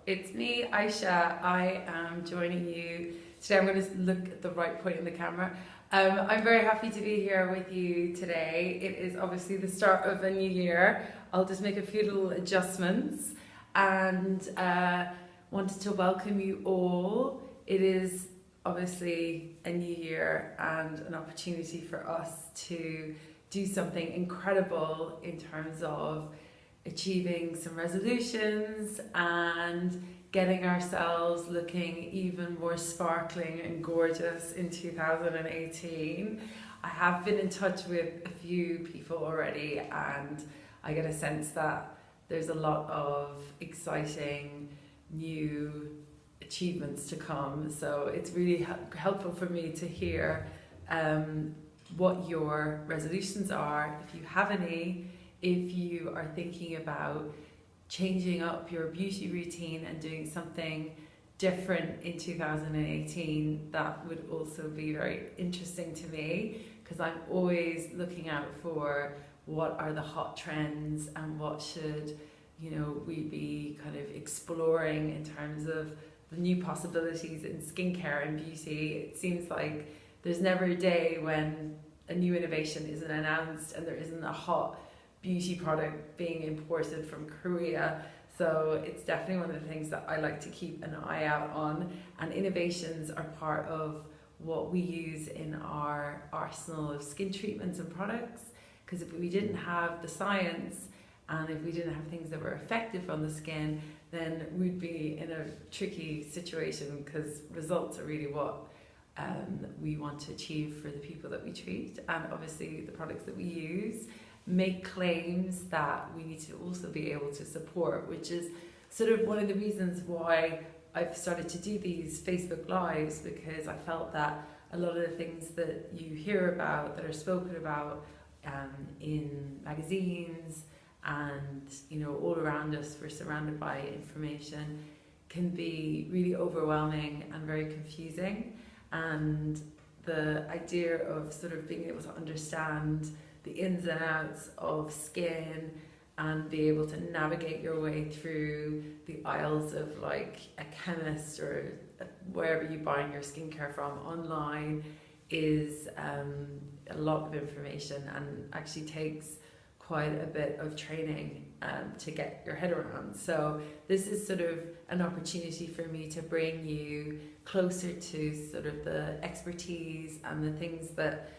it's me, Aisha. I am joining you today. I'm going to look at the right point in the camera. I'm very happy to be here with you today. It is obviously the start of a new year. I'll just make a few little adjustments and wanted to welcome you all. It is obviously a new year and an opportunity for us to do something incredible in terms of achieving some resolutions and getting ourselves looking even more sparkling and gorgeous in 2018. I have been in touch with a few people already, and I get a sense that there's a lot of exciting new achievements to come. So it's really helpful for me to hear what your resolutions are, if you have any, if you are thinking about changing up your beauty routine and doing something different in 2018. That would also be very interesting to me, because I'm always looking out for what are the hot trends and what should, we be kind of exploring in terms of the new possibilities in skincare and beauty. It seems like there's never a day when a new innovation isn't announced and there isn't a hot beauty product being imported from Korea. So it's definitely one of the things that I like to keep an eye out on, and innovations are part of what we use in our arsenal of skin treatments and products, because if we didn't have the science and if we didn't have things that were effective on the skin, then we'd be in a tricky situation, because results are really what we want to achieve for the people that we treat. And obviously the products that we use make claims that we need to also be able to support, which is sort of one of the reasons why I've started to do these Facebook Lives, because I felt that a lot of the things that you hear about, that are spoken about in magazines and all around us, we're surrounded by information, can be really overwhelming and very confusing. And the idea of sort of being able to understand the ins and outs of skin and be able to navigate your way through the aisles of like a chemist or wherever you buy your skincare from online is a lot of information, and actually takes quite a bit of training to get your head around. So this is sort of an opportunity for me to bring you closer to sort of the expertise and the things that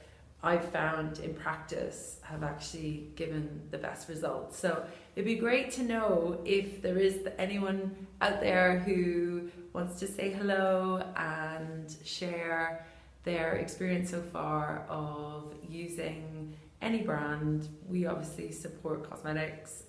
I've found in practice have actually given the best results. So it'd be great to know if there is anyone out there who wants to say hello and share their experience so far of using any brand. We obviously support cosmetics,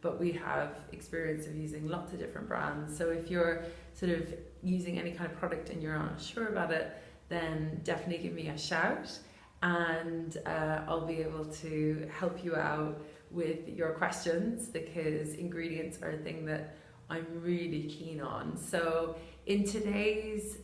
but we have experience of using lots of different brands. So if you're sort of using any kind of product and you're unsure about it, then definitely give me a shout, and I'll be able to help you out with your questions, because ingredients are a thing that I'm really keen on. So in today's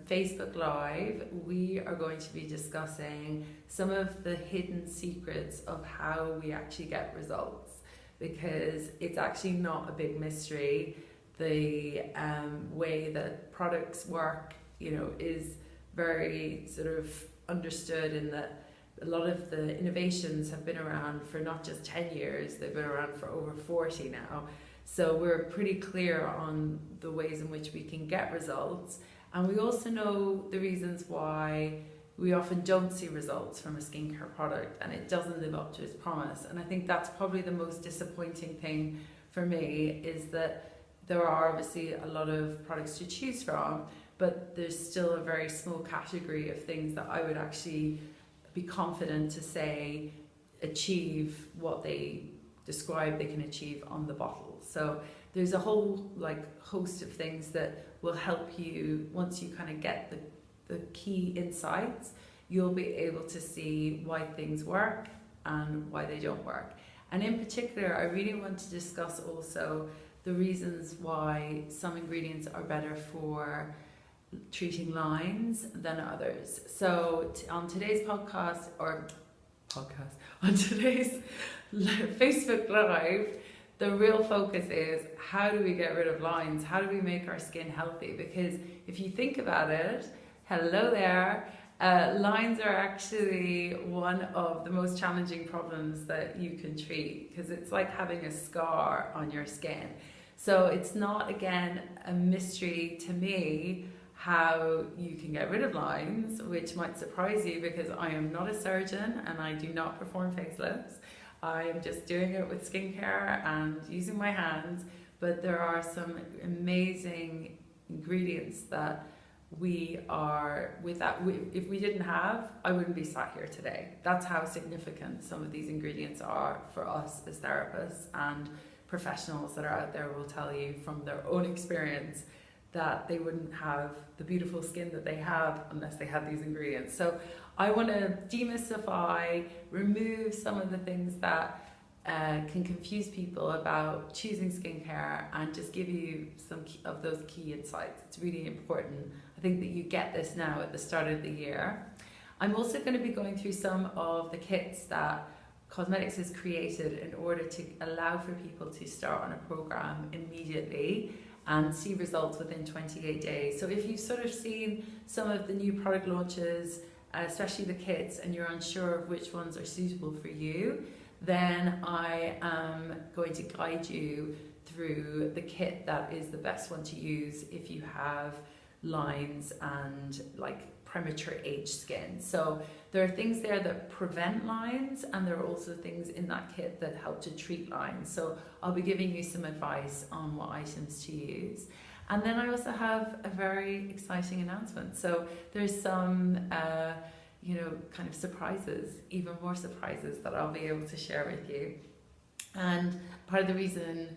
Facebook Live, we are going to be discussing some of the hidden secrets of how we actually get results, because it's actually not a big mystery. The way that products work, is very sort of understood, in that a lot of the innovations have been around for not just 10 years, they've been around for over 40 now. So we're pretty clear on the ways in which we can get results, and we also know the reasons why we often don't see results from a skincare product and it doesn't live up to its promise. And I think that's probably the most disappointing thing for me, is that there are obviously a lot of products to choose from, but there's still a very small category of things that I would actually be confident to say achieve what they describe they can achieve on the bottle. So there's a whole host of things that will help you. Once you kind of get the key insights, you'll be able to see why things work and why they don't work. And in particular, I really want to discuss also the reasons why some ingredients are better for treating lines than others. So on today's on today's Facebook Live, the real focus is, how do we get rid of lines? How do we make our skin healthy? Because if you think about it, hello there, lines are actually one of the most challenging problems that you can treat, because it's like having a scar on your skin. So it's not, again, a mystery to me how you can get rid of lines, which might surprise you because I am not a surgeon and I do not perform facelifts. I am just doing it with skincare and using my hands, but there are some amazing ingredients that we are, if we didn't have, I wouldn't be sat here today. That's how significant some of these ingredients are for us as therapists, and professionals that are out there will tell you from their own experience that they wouldn't have the beautiful skin that they have unless they had these ingredients. So I want to demystify, remove some of the things that can confuse people about choosing skincare, and just give you some of those key insights. It's really important, I think, that you get this now at the start of the year. I'm also going to be going through some of the kits that Cosmetics has created in order to allow for people to start on a program immediately and see results within 28 days. So if you've sort of seen some of the new product launches, especially the kits, and you're unsure of which ones are suitable for you, then I am going to guide you through the kit that is the best one to use if you have lines and like premature age skin. So there are things there that prevent lines, and there are also things in that kit that help to treat lines. So I'll be giving you some advice on what items to use. And then I also have a very exciting announcement. So there's some kind of surprises, even more surprises, that I'll be able to share with you. And part of the reason,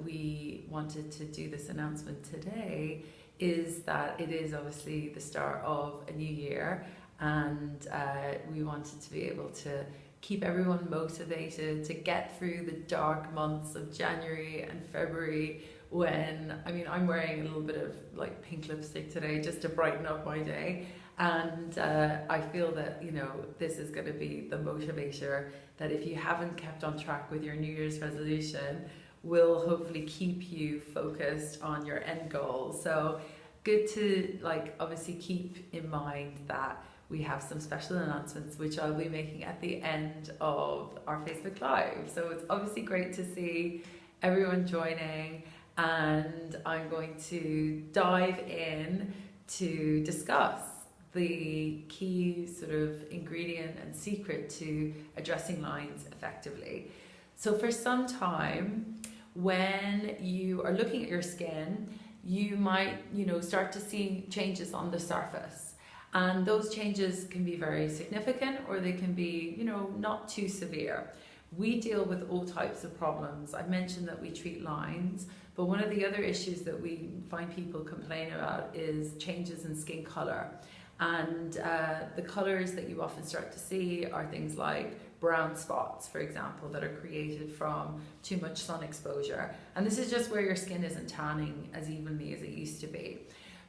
we wanted to do this announcement today is that it is obviously the start of a new year, and we wanted to be able to keep everyone motivated to get through the dark months of January and February, when, I'm wearing a little bit of like pink lipstick today just to brighten up my day. And I feel that, this is going to be the motivator that, if you haven't kept on track with your New Year's resolution, will hopefully keep you focused on your end goal. So good to obviously keep in mind that we have some special announcements which I'll be making at the end of our Facebook Live. So it's obviously great to see everyone joining, and I'm going to dive in to discuss the key sort of ingredient and secret to addressing lines effectively. So for some time, when you are looking at your skin, you might, start to see changes on the surface. And those changes can be very significant, or they can be, not too severe. We deal with all types of problems. I mentioned that we treat lines, but one of the other issues that we find people complain about is changes in skin color. And the colors that you often start to see are things like brown spots, for example, that are created from too much sun exposure. And this is just where your skin isn't tanning as evenly as it used to be.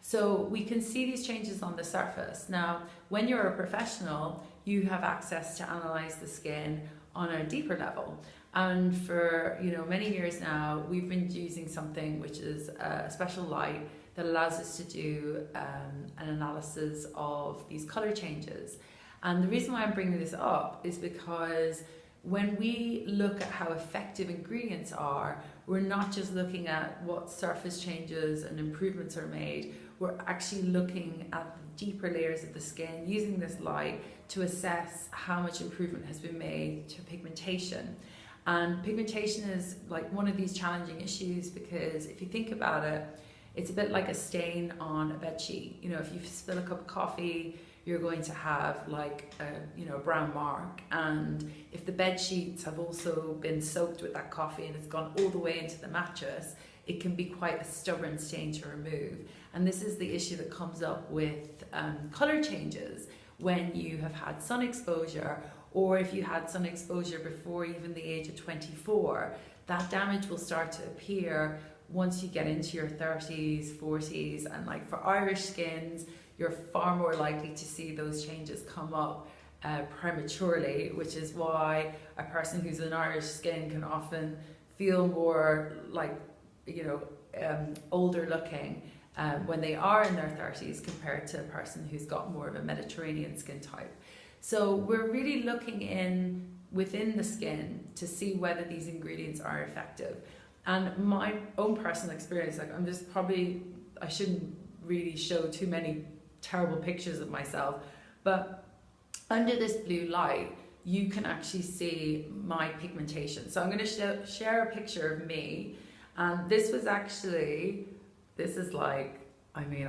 So we can see these changes on the surface. Now, when you're a professional, you have access to analyze the skin on a deeper level. And for many years now, we've been using something which is a special light that allows us to do an analysis of these color changes. And the reason why I'm bringing this up is because when we look at how effective ingredients are, we're not just looking at what surface changes and improvements are made, we're actually looking at the deeper layers of the skin, using this light to assess how much improvement has been made to pigmentation. And pigmentation is one of these challenging issues, because if you think about it, it's a bit like a stain on a bed sheet. If you spill a cup of coffee, you're going to have a brown mark. And if the bed sheets have also been soaked with that coffee and it's gone all the way into the mattress, it can be quite a stubborn stain to remove. And this is the issue that comes up with color changes when you have had sun exposure, or if you had sun exposure before even the age of 24. That damage will start to appear once you get into your 30s, 40s, and for Irish skins, you're far more likely to see those changes come up prematurely, which is why a person who's an Irish skin can often feel more like, older looking when they are in their 30s compared to a person who's got more of a Mediterranean skin type. So we're really looking within the skin to see whether these ingredients are effective. And my own personal experience, like I shouldn't really show too many terrible pictures of myself, but under this blue light, you can actually see my pigmentation. So I'm going to share a picture of me. And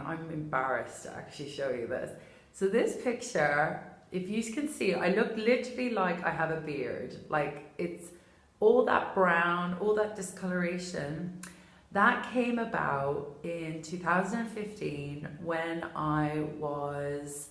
I'm embarrassed to actually show you this. So this picture, if you can see, I look literally like I have a beard. Like, it's all that brown, all that discoloration. That came about in 2015 when I was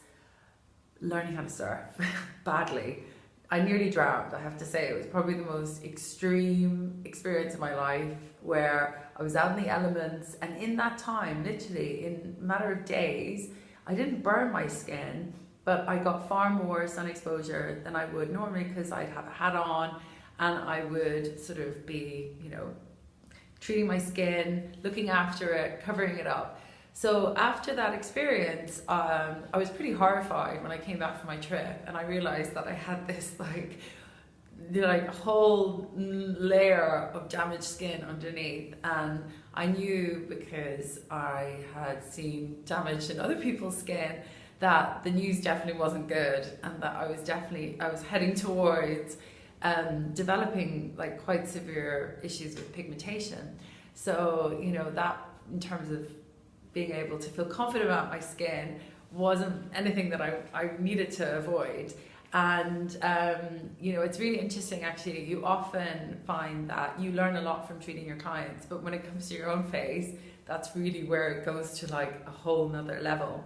learning how to surf badly. I nearly drowned, I have to say. It was probably the most extreme experience of my life, where I was out in the elements, and in that time, literally in a matter of days, I didn't burn my skin, but I got far more sun exposure than I would normally, because I'd have a hat on and I would sort of be, treating my skin, looking after it, covering it up. So after that experience, I was pretty horrified when I came back from my trip, and I realized that I had this like whole layer of damaged skin underneath. And I knew, because I had seen damage in other people's skin, that the news definitely wasn't good, and that I was heading towards developing like quite severe issues with pigmentation. So that, in terms of being able to feel confident about my skin, wasn't anything that I needed to avoid. And it's really interesting, actually. You often find that you learn a lot from treating your clients, but when it comes to your own face, that's really where it goes to like a whole nother level.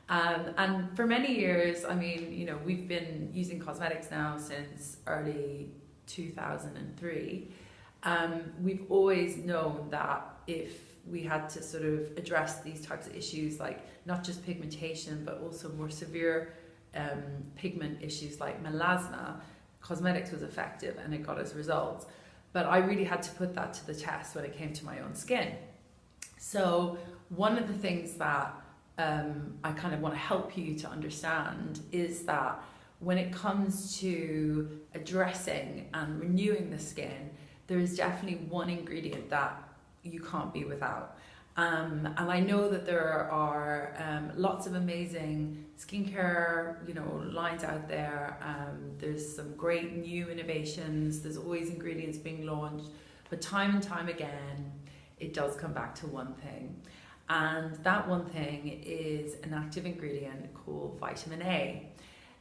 And for many years, we've been using cosmetics now since early 2003. We've always known that if we had to sort of address these types of issues, like not just pigmentation, but also more severe pigment issues like melasma, cosmetics was effective and it got us results. But I really had to put that to the test when it came to my own skin. So one of the things that I kind of want to help you to understand is that when it comes to addressing and renewing the skin, there is definitely one ingredient that you can't be without. And I know that there are lots of amazing skincare, lines out there. There's some great new innovations. There's always ingredients being launched, but time and time again, it does come back to one thing. And that one thing is an active ingredient called vitamin A.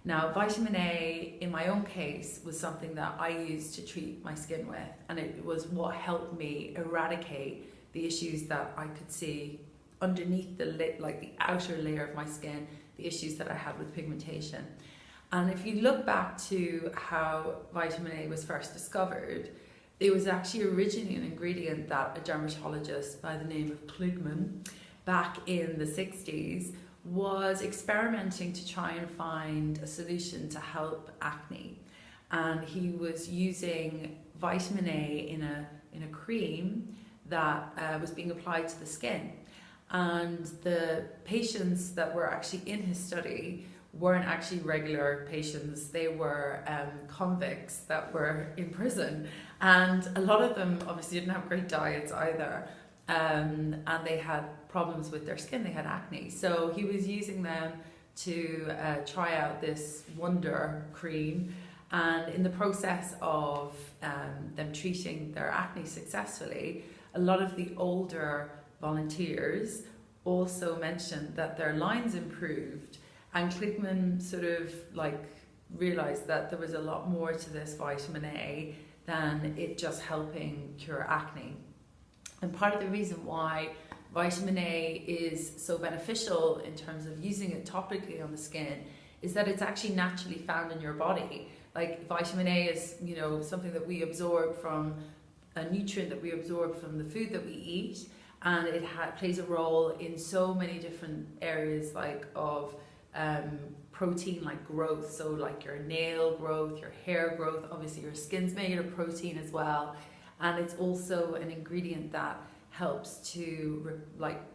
Now, vitamin A, in my own case, was something that I used to treat my skin with, and it was what helped me eradicate the issues that I could see underneath the outer layer of my skin, the issues that I had with pigmentation. And if you look back to how vitamin A was first discovered, it was actually originally an ingredient that a dermatologist by the name of Klugman, back in the 60s, was experimenting to try and find a solution to help acne. And he was using vitamin A in a cream that was being applied to the skin. And the patients that were actually in his study weren't actually regular patients. They were convicts that were in prison. And a lot of them obviously didn't have great diets either. And they had problems with their skin, they had acne. So he was using them to try out this wonder cream. And in the process of them treating their acne successfully, a lot of the older volunteers also mentioned that their lines improved. And Klugman sort of realized that there was a lot more to this vitamin A than it just helping cure acne. And part of the reason why vitamin A is so beneficial in terms of using it topically on the skin is that it's actually naturally found in your body. Like, vitamin A is, something that we absorb from a nutrient that we absorb from the food that we eat, and it plays a role in so many different areas of protein, like growth. So like your nail growth, your hair growth, obviously your skin's made of protein as well. And it's also an ingredient that helps to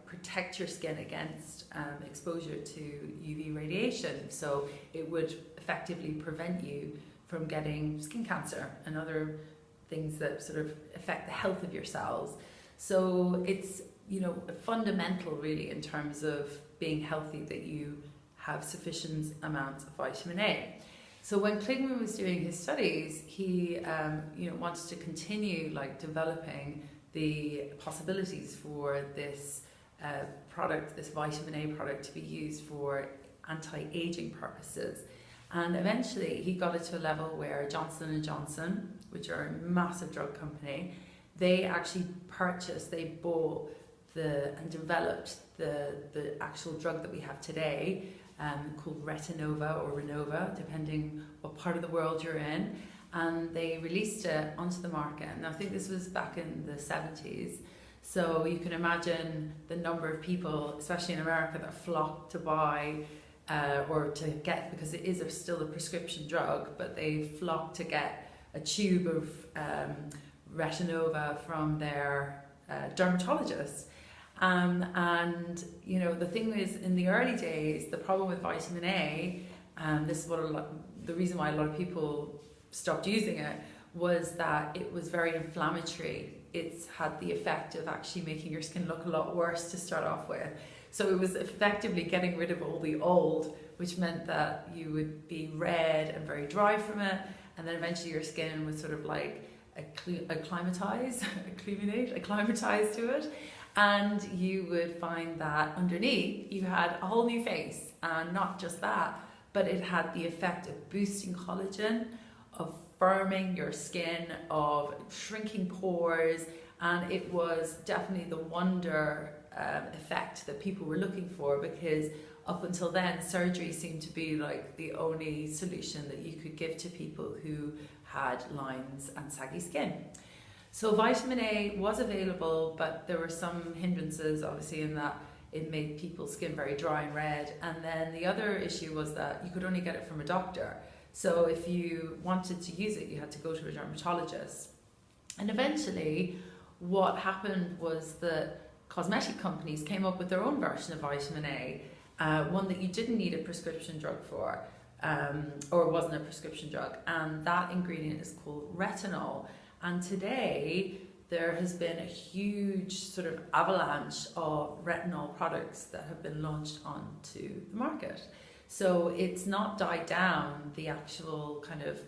protect your skin against exposure to UV radiation. So it would effectively prevent you from getting skin cancer and other things that sort of affect the health of your cells. So it's, you know, fundamental really in terms of being healthy that you have sufficient amounts of vitamin A. So when Kligman was doing his studies, he wanted to continue developing the possibilities for this product, this vitamin A product, to be used for anti-aging purposes. And eventually he got it to a level where Johnson & Johnson, which are a massive drug company, they actually bought and developed the actual drug that we have today, called Retinova or Renova, depending what part of the world you're in. And they released it onto the market. And I think this was back in the 70s. So you can imagine the number of people, especially in America, that flocked to buy or to get, because it is still a prescription drug, but they flocked to get a tube of Retinova from their dermatologist. And you know, the thing is, in the early days, the problem with vitamin A, and this is the reason why a lot of people stopped using it, was that it was very inflammatory. It's had the effect of actually making your skin look a lot worse to start off with. So it was effectively getting rid of all the old, which meant that you would be red and very dry from it, and then eventually your skin would sort of acclimatize to it, and you would find that underneath you had a whole new face. And not just that, but it had the effect of boosting collagen, of firming your skin, of shrinking pores, and it was definitely the wonder effect that people were looking for, because up until then surgery seemed to be like the only solution that you could give to people who had lines and saggy skin. So vitamin A was available, but there were some hindrances obviously in that it made people's skin very dry and red. And then the other issue was that you could only get it from a doctor. So if you wanted to use it, you had to go to a dermatologist. And eventually what happened was that cosmetic companies came up with their own version of vitamin A, one that you didn't need a prescription drug for, or wasn't a prescription drug, and that ingredient is called retinol. And today there has been a huge sort of avalanche of retinol products that have been launched onto the market. So it's not died down. The actual kind of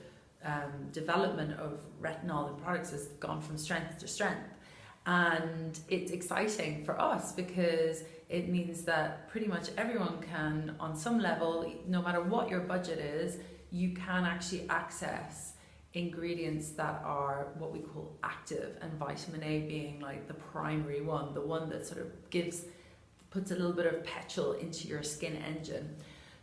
development of retinol in products has gone from strength to strength. And it's exciting for us because it means that pretty much everyone can, on some level, no matter what your budget is, you can actually access ingredients that are what we call active, and vitamin A being like the primary one, the one that sort of puts a little bit of petrol into your skin engine.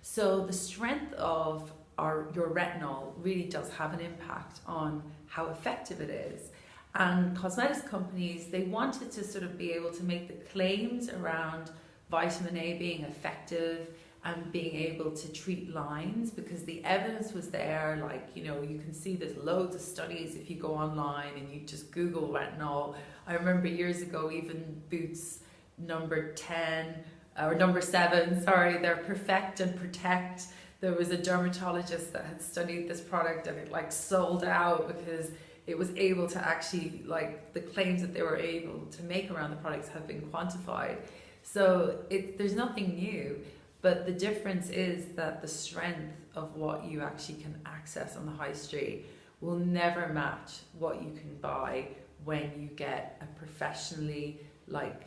So the strength of your retinol really does have an impact on how effective it is. And cosmetics companies, they wanted to sort of be able to make the claims around vitamin A being effective and being able to treat lines, because the evidence was there. Like, you know, you can see there's loads of studies if you go online and you just Google retinol. I remember years ago, even Boots number 7, their Perfect and Protect, there was a dermatologist that had studied this product and it like sold out because it was able to actually, like, the claims that they were able to make around the products have been quantified. So there's nothing new, but the difference is that the strength of what you actually can access on the high street will never match what you can buy when you get a professionally, like,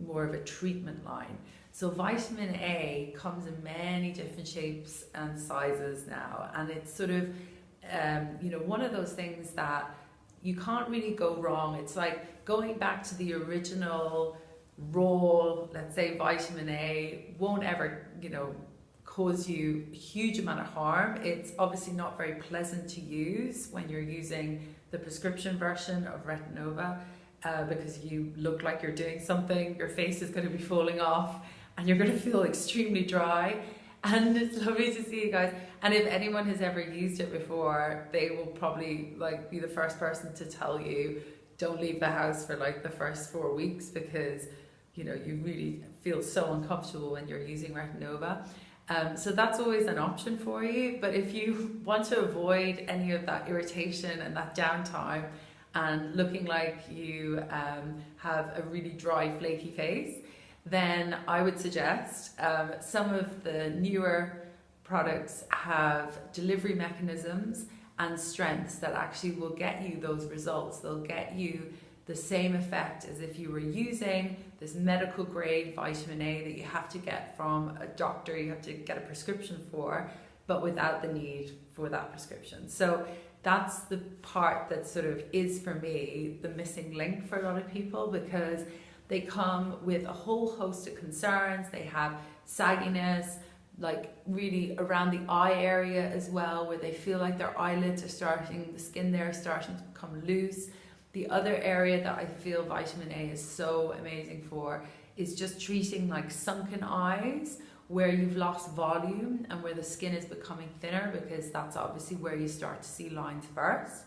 more of a treatment line. So vitamin A comes in many different shapes and sizes now, and it's sort of one of those things that you can't really go wrong. It's like going back to the original raw, let's say, vitamin A won't ever, cause you a huge amount of harm. It's obviously not very pleasant to use when you're using the prescription version of Retinova, because you look like you're doing something, your face is going to be falling off, and you're going to feel extremely dry. And it's lovely to see you guys. And if anyone has ever used it before, they will probably be the first person to tell you, don't leave the house for like the first 4 weeks, because you know you really feel so uncomfortable when you're using Retinova. So that's always an option for you. But if you want to avoid any of that irritation and that downtime and looking like you have a really dry, flaky face, then I would suggest some of the newer products have delivery mechanisms and strengths that actually will get you those results. They'll get you the same effect as if you were using this medical grade vitamin A that you have to get from a doctor, you have to get a prescription for, but without the need for that prescription. So that's the part that sort of is, for me, the missing link for a lot of people, because they come with a whole host of concerns. They have sagginess, like really around the eye area as well, where they feel like their eyelids are starting, the skin there is starting to become loose. The other area that I feel vitamin A is so amazing for is just treating like sunken eyes, where you've lost volume and where the skin is becoming thinner, because that's obviously where you start to see lines first.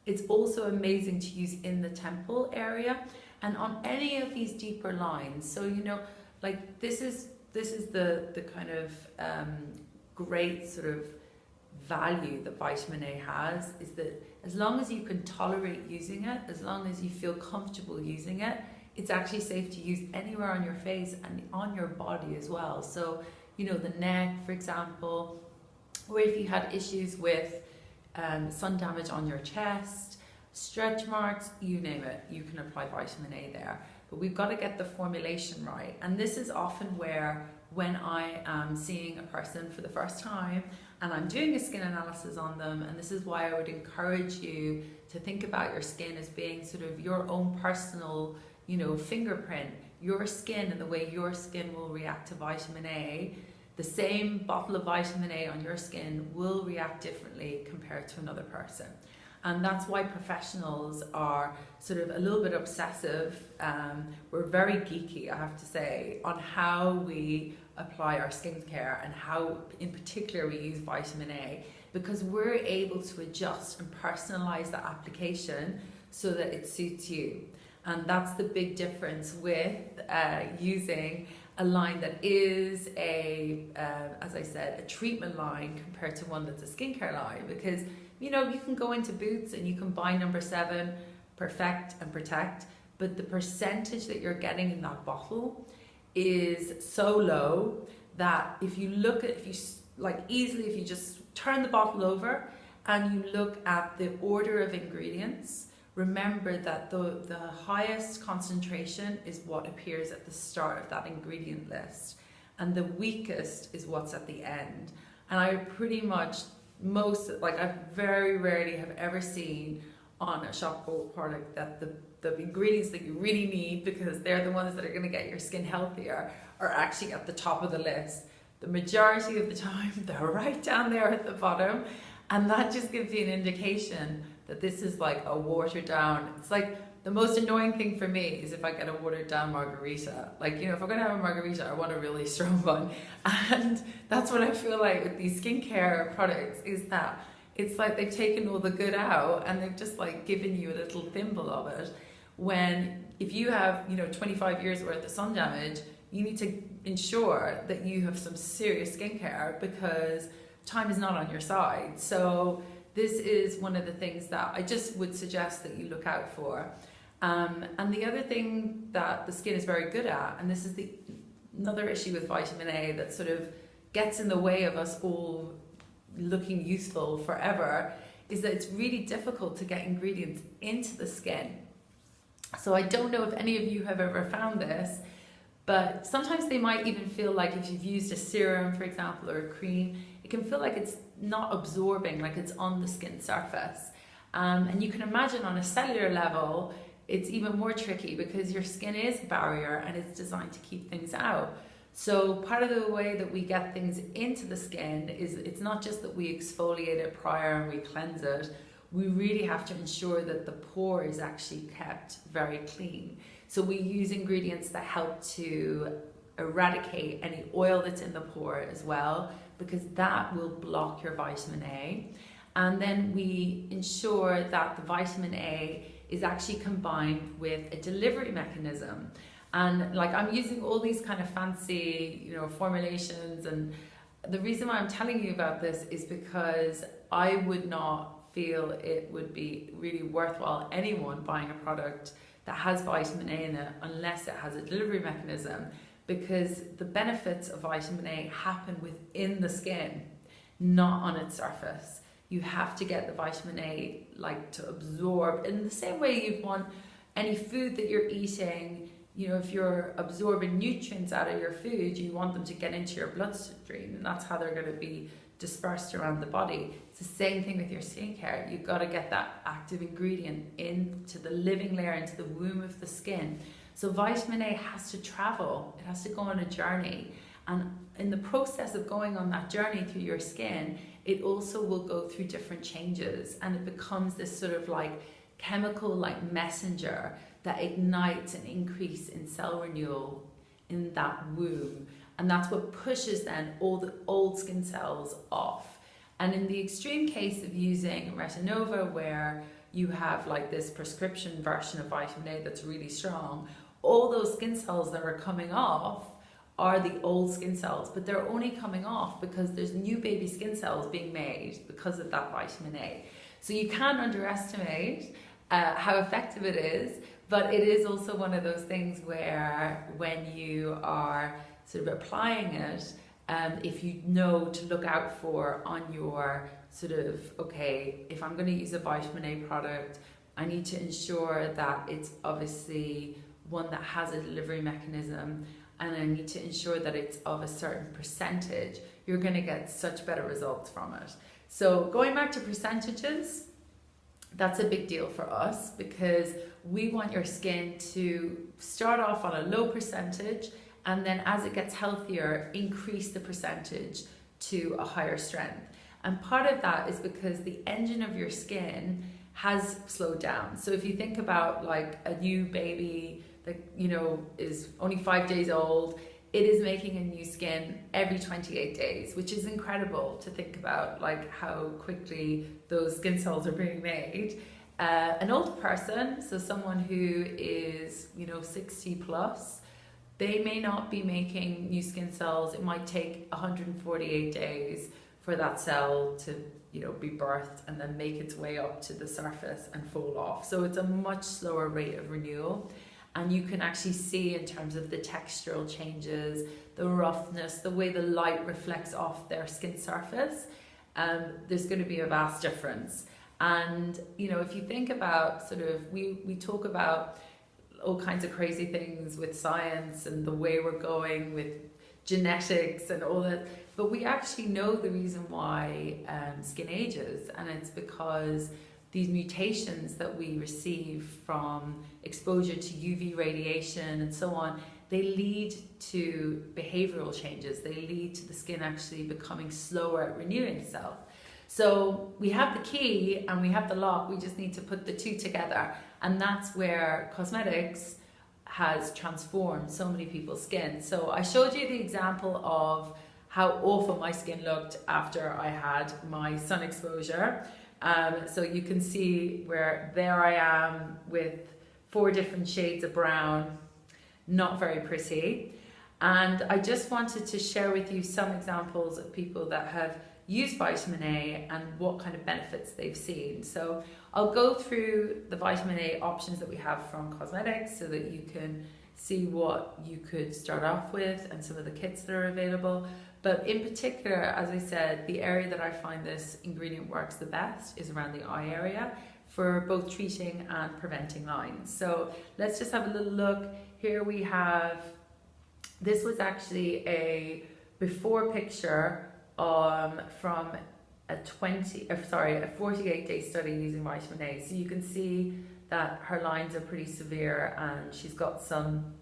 It's also amazing to use in the temple area and on any of these deeper lines. So, you know, like this is the kind of great sort of value that vitamin A has, is that as long as you can tolerate using it, as long as you feel comfortable using it, it's actually safe to use anywhere on your face and on your body as well. So, you know, the neck, for example, or if you had issues with sun damage on your chest, stretch marks, you name it, you can apply vitamin A there. But we've got to get the formulation right. And this is often where, when I am seeing a person for the first time and I'm doing a skin analysis on them, and this is why I would encourage you to think about your skin as being sort of your own personal, you know, fingerprint, your skin and the way your skin will react to vitamin A. The same bottle of vitamin A on your skin will react differently compared to another person. And that's why professionals are sort of a little bit obsessive. We're very geeky, I have to say, on how we apply our skincare and how in particular we use vitamin A, because we're able to adjust and personalize the application so that it suits you. And that's the big difference with using a line that is as I said, a treatment line compared to one that's a skincare line. Because, you know, you can go into Boots and you can buy number 7, Perfect and Protect, but the percentage that you're getting in that bottle is so low that if you just turn the bottle over and you look at the order of ingredients, remember that the highest concentration is what appears at the start of that ingredient list, and the weakest is what's at the end. And I pretty much I very rarely have ever seen on a shop bought product that the ingredients that you really need, because they're the ones that are going to get your skin healthier, are actually at the top of the list. The majority of the time they're right down there at the bottom, and that just gives you an indication that this is like a watered down. It's like the most annoying thing for me is if I get a watered down margarita. Like, you know, if I'm gonna have a margarita, I want a really strong one. And that's what I feel like with these skincare products, is that it's like they've taken all the good out and they've just like given you a little thimble of it. When if you have, you know, 25 years worth of sun damage, you need to ensure that you have some serious skincare, because time is not on your side. So this is one of the things that I just would suggest that you look out for. And the other thing that the skin is very good at, and this is another issue with vitamin A that sort of gets in the way of us all looking youthful forever, is that it's really difficult to get ingredients into the skin. So I don't know if any of you have ever found this, but sometimes they might even feel like if you've used a serum, for example, or a cream, it can feel like it's not absorbing, like it's on the skin surface. And you can imagine on a cellular level, it's even more tricky, because your skin is a barrier and it's designed to keep things out. So part of the way that we get things into the skin is, it's not just that we exfoliate it prior and we cleanse it. We really have to ensure that the pore is actually kept very clean. So we use ingredients that help to eradicate any oil that's in the pore as well, because that will block your vitamin A. And then we ensure that the vitamin A is actually combined with a delivery mechanism. And like, I'm using all these kind of fancy, you know, formulations, and the reason why I'm telling you about this is because I would not feel it would be really worthwhile anyone buying a product that has vitamin A in it unless it has a delivery mechanism, because the benefits of vitamin A happen within the skin, not on its surface. You have to get the vitamin A like to absorb in the same way you'd want any food that you're eating. You know, if you're absorbing nutrients out of your food, you want them to get into your bloodstream, and that's how they're going to be dispersed around the body. It's the same thing with your skincare. You've got to get that active ingredient into the living layer, into the womb of the skin. So vitamin A has to travel, it has to go on a journey. And in the process of going on that journey through your skin, it also will go through different changes, and it becomes this sort of like chemical like messenger that ignites an increase in cell renewal in that womb. And that's what pushes then all the old skin cells off. And in the extreme case of using Renova, where you have like this prescription version of vitamin A that's really strong, all those skin cells that are coming off are the old skin cells, but they're only coming off because there's new baby skin cells being made because of that vitamin A. So you can't underestimate how effective it is, but it is also one of those things where when you are sort of applying it, if you know to look out for on your sort of, okay, if I'm going to use a vitamin A product, I need to ensure that it's obviously one that has a delivery mechanism, and I need to ensure that it's of a certain percentage. You're going to get such better results from it. So going back to percentages, that's a big deal for us, because we want your skin to start off on a low percentage, and then as it gets healthier, increase the percentage to a higher strength. And part of that is because the engine of your skin has slowed down. So if you think about like a new baby that, you know, is only 5 days old, it is making a new skin every 28 days, which is incredible to think about, like how quickly those skin cells are being made. An older person, so someone who is, you know, 60 plus, they may not be making new skin cells. It might take 148 days for that cell to, you know, be birthed and then make its way up to the surface and fall off. So it's a much slower rate of renewal. And you can actually see in terms of the textural changes, the roughness, the way the light reflects off their skin surface, there's going to be a vast difference. And, you know, if you think about sort of, we talk about all kinds of crazy things with science and the way we're going with genetics and all that, but we actually know the reason why skin ages, and it's because these mutations that we receive from exposure to UV radiation and so on, they lead to behavioral changes. They lead to the skin actually becoming slower at renewing itself. So we have the key and we have the lock, we just need to put the two together. And that's where cosmetics has transformed so many people's skin. So I showed you the example of how awful my skin looked after I had my sun exposure. So you can see where there I am with 4 different shades of brown, not very pretty. And I just wanted to share with you some examples of people that have used vitamin A and what kind of benefits they've seen. So I'll go through the vitamin A options that we have from cosmetics so that you can see what you could start off with and some of the kits that are available. But in particular, as I said, the area that I find this ingredient works the best is around the eye area for both treating and preventing lines. So let's just have a little look. Here we have, this was actually a before picture from a 48-day study using vitamin A. So you can see that her lines are pretty severe, and she's got some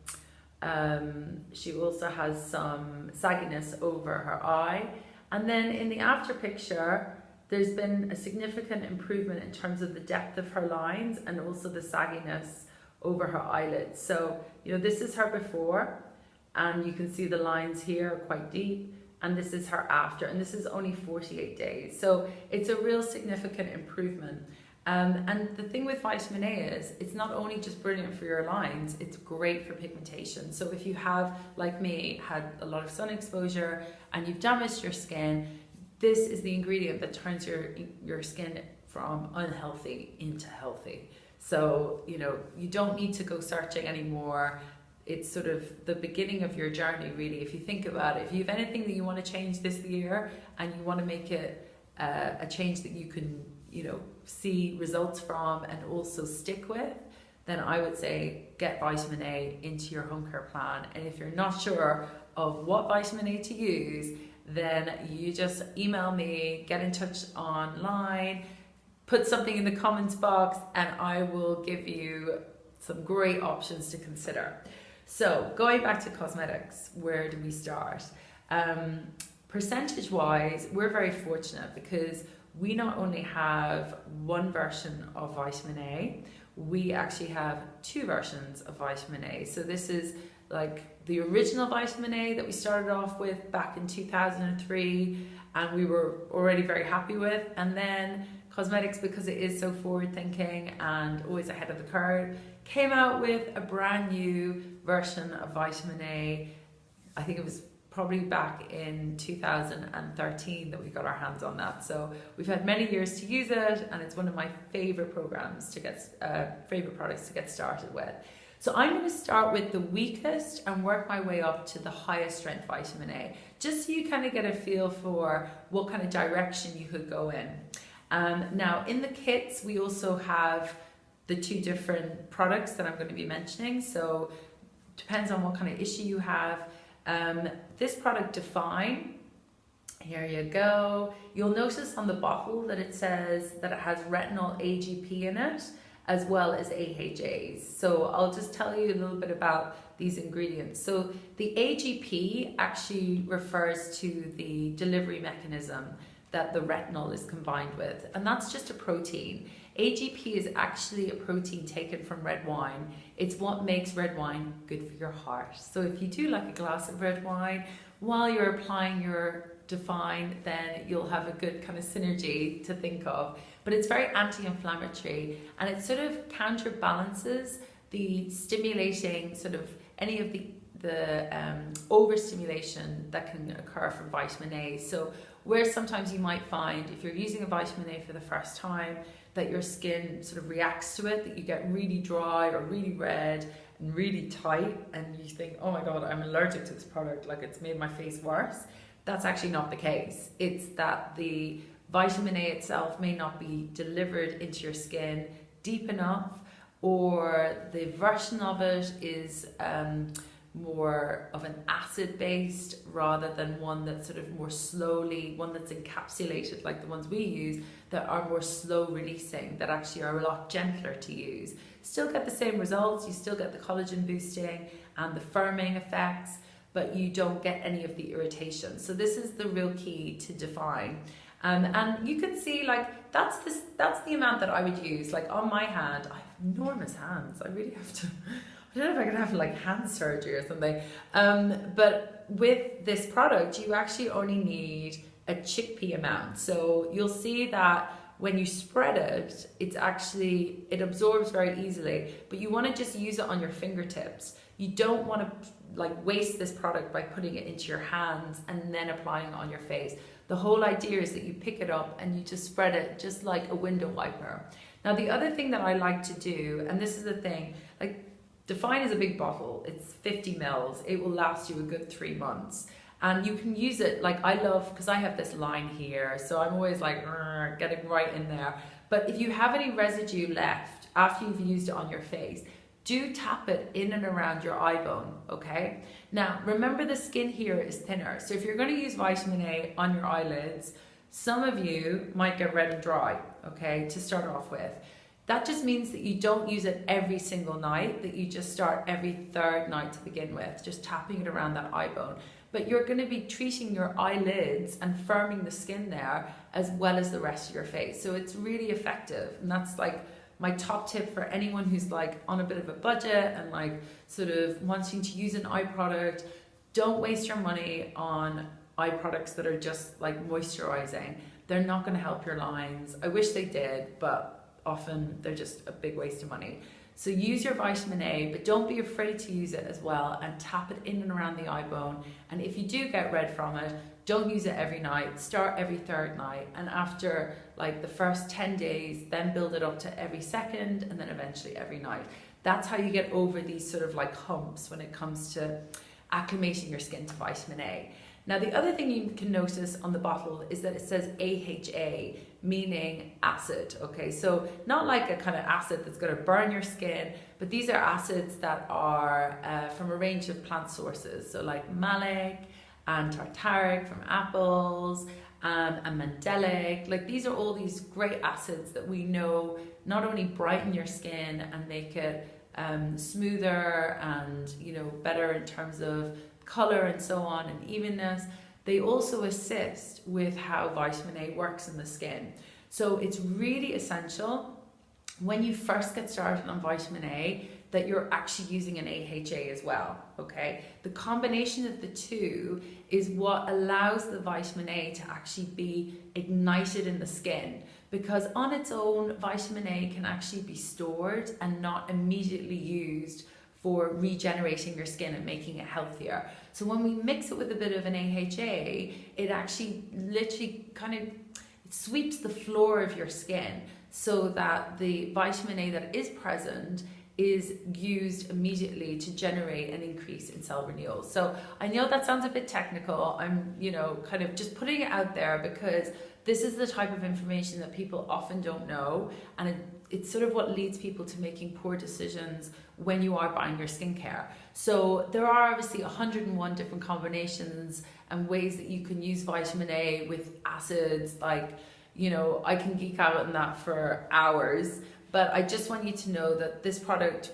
she also has some sagginess over her eye. And then in the after picture, there's been a significant improvement in terms of the depth of her lines and also the sagginess over her eyelids. So, you know, this is her before, and you can see the lines here are quite deep, and this is her after, and this is only 48 days. So it's a real significant improvement. And the thing with vitamin A is it's not only just brilliant for your lines, it's great for pigmentation. So if you have, like me, had a lot of sun exposure and you've damaged your skin, this is the ingredient that turns your skin from unhealthy into healthy. So, you know, you don't need to go searching anymore. It's sort of the beginning of your journey, really. If you think about it, if you have anything that you want to change this year and you want to make it a change that you can, you know, see results from and also stick with, then I would say get vitamin A into your home care plan. And if you're not sure of what vitamin A to use, then you just email me, get in touch online, put something in the comments box, and I will give you some great options to consider. So going back to cosmetics, where do we start? Percentage wise, we're very fortunate because we not only have one version of vitamin A, we actually have two versions of vitamin A. So this is like the original vitamin A that we started off with back in 2003 and we were already very happy with. And then cosmetics, because it is so forward thinking and always ahead of the curve, came out with a brand new version of vitamin A. I think it was probably back in 2013 that we got our hands on that. So we've had many years to use it, and it's one of my favorite programs to get, favorite products to get started with. So I'm going to start with the weakest and work my way up to the highest strength vitamin A, just so you kind of get a feel for what kind of direction you could go in. Now in the kits, we also have the two different products that I'm going to be mentioning. So depends on what kind of issue you have. This product, Define, here you go. You'll notice on the bottle that it says that it has retinol AGP in it, as well as AHAs. So I'll just tell you a little bit about these ingredients. So the AGP actually refers to the delivery mechanism that the retinol is combined with, and that's just a protein. AGP is actually a protein taken from red wine. It's what makes red wine good for your heart. So if you do like a glass of red wine while you're applying your Define, then you'll have a good kind of synergy to think of. But it's very anti-inflammatory, and it sort of counterbalances the stimulating sort of any of the overstimulation that can occur from vitamin A. So where sometimes you might find, if you're using a vitamin A for the first time, that your skin sort of reacts to it, that you get really dry or really red and really tight, and you think, oh my God, I'm allergic to this product, like it's made my face worse. That's actually not the case. It's that the vitamin A itself may not be delivered into your skin deep enough, or the version of it is more of an acid based rather than one that's sort of more slowly, one that's encapsulated like the ones we use that are more slow releasing, that actually are a lot gentler to use. Still get the same results, you still get the collagen boosting and the firming effects, but you don't get any of the irritation. So this is the real key to Define. And you can see like that's the amount that I would use. Like on my hand, I have enormous hands. I really have to, I don't know if I could have like hand surgery or something. But with this product, you actually only need a chickpea amount. So you'll see that when you spread it, it absorbs very easily, but you want to just use it on your fingertips. You don't want to like waste this product by putting it into your hands and then applying it on your face. The whole idea is that you pick it up and you just spread it just like a window wiper. Now the other thing that I like to do, and this is the thing, like Define is a big bottle, it's 50 mils, it will last you a good 3 months. And you can use it, like I love, because I have this line here, so I'm always like getting right in there. But if you have any residue left after you've used it on your face, do tap it in and around your eye bone, okay? Now, remember the skin here is thinner. So if you're gonna use vitamin A on your eyelids, some of you might get red and dry, okay, to start off with. That just means that you don't use it every single night, that you just start every third night to begin with, just tapping it around that eye bone. But you're gonna be treating your eyelids and firming the skin there as well as the rest of your face. So it's really effective, and that's like my top tip for anyone who's like on a bit of a budget and like sort of wanting to use an eye product. Don't waste your money on eye products that are just like moisturizing. They're not going to help your lines. I wish they did, but often they're just a big waste of money. So use your vitamin A, but don't be afraid to use it as well, and tap it in and around the eye bone. And if you do get red from it, don't use it every night, start every third night, and after like the first 10 days, then build it up to every second, and then eventually every night. That's how you get over these sort of like humps when it comes to acclimating your skin to vitamin A. Now, the other thing you can notice on the bottle is that it says AHA, meaning acid, okay? So not like a kind of acid that's gonna burn your skin, but these are acids that are from a range of plant sources. So like malic and tartaric from apples, and mandelic. Like these are all these great acids that we know not only brighten your skin and make it smoother and, you know, better in terms of color and so on and evenness, they also assist with how vitamin A works in the skin. So it's really essential when you first get started on vitamin A that you're actually using an AHA as well, okay? The combination of the two is what allows the vitamin A to actually be ignited in the skin, because on its own, vitamin A can actually be stored and not immediately used for regenerating your skin and making it healthier. So when we mix it with a bit of an AHA, it actually literally kind of sweeps the floor of your skin so that the vitamin A that is present is used immediately to generate an increase in cell renewal. So I know that sounds a bit technical. I'm, you know, kind of just putting it out there because this is the type of information that people often don't know, and it's sort of what leads people to making poor decisions when you are buying your skincare. So there are obviously 101 different combinations and ways that you can use vitamin A with acids. Like, you know, I can geek out on that for hours, but I just want you to know that this product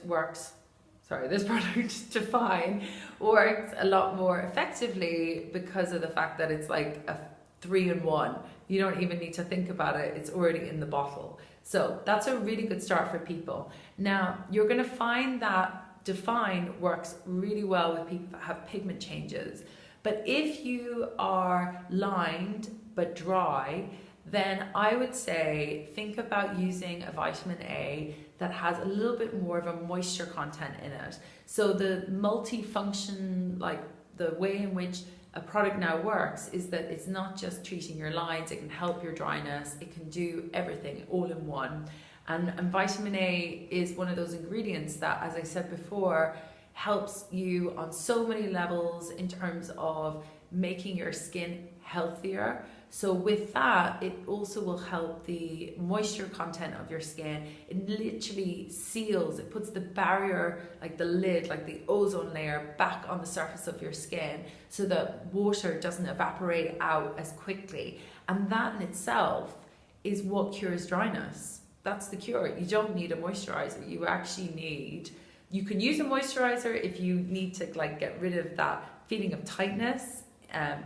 Define works a lot more effectively because of the fact that it's like a 3-in-1. You don't even need to think about it, it's already in the bottle. So that's a really good start for people. Now, you're gonna find that Define works really well with people that have pigment changes. But if you are lined but dry, then I would say think about using a vitamin A that has a little bit more of a moisture content in it. So the multi-function, like the way in which a product now works is that it's not just treating your lines, it can help your dryness, it can do everything all in one. And vitamin A is one of those ingredients that, as I said before, helps you on so many levels in terms of making your skin healthier. So with that, it also will help the moisture content of your skin. It literally seals, it puts the barrier, like the lid, like the ozone layer back on the surface of your skin so that water doesn't evaporate out as quickly. And that in itself is what cures dryness. That's the cure. You don't need a moisturizer. You actually need, you can use a moisturizer if you need to like get rid of that feeling of tightness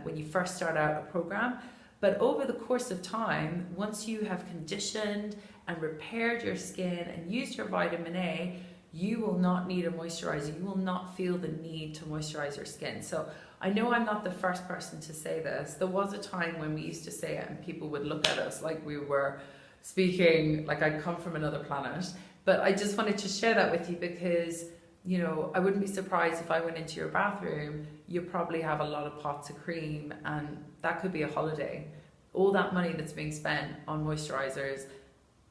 when you first start out a program. But over the course of time, once you have conditioned and repaired your skin and used your vitamin A, you will not need a moisturizer. You will not feel the need to moisturize your skin. So I know I'm not the first person to say this. There was a time when we used to say it and people would look at us like we were speaking, like I'd come from another planet. But I just wanted to share that with you because, you know, I wouldn't be surprised if I went into your bathroom, you probably have a lot of pots of cream, and that could be a holiday. All that money that's being spent on moisturizers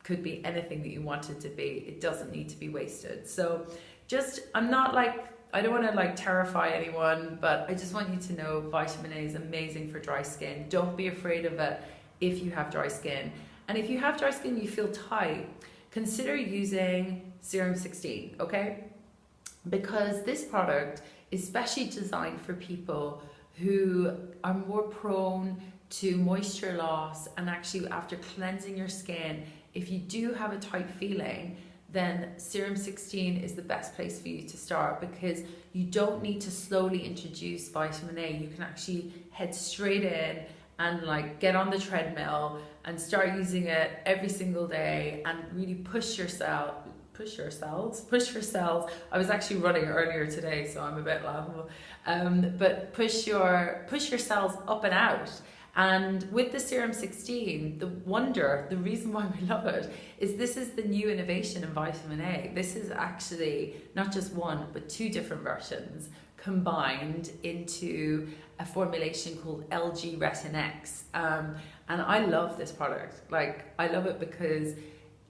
could be anything that you want it to be. It doesn't need to be wasted. So just, I'm not like, I don't want to like terrify anyone, but I just want you to know vitamin A is amazing for dry skin. Don't be afraid of it if you have dry skin. And if you have dry skin, you feel tight, consider using Serum 16, okay? Because this product is specially designed for people who are more prone to moisture loss, and actually after cleansing your skin, if you do have a tight feeling, then Serum 16 is the best place for you to start because you don't need to slowly introduce vitamin A. You can actually head straight in and like get on the treadmill and start using it every single day and really push your cells. I was actually running earlier today, so I'm a bit laughable. But push your cells up and out. And with the Serum 16, the reason why we love it is this is the new innovation in vitamin A. This is actually not just one, but two different versions combined into a formulation called LG Retin-X. And I love this product. Like, I love it because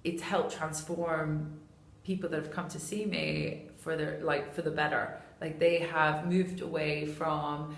it's helped transform people that have come to see me for the better. Like, they have moved away from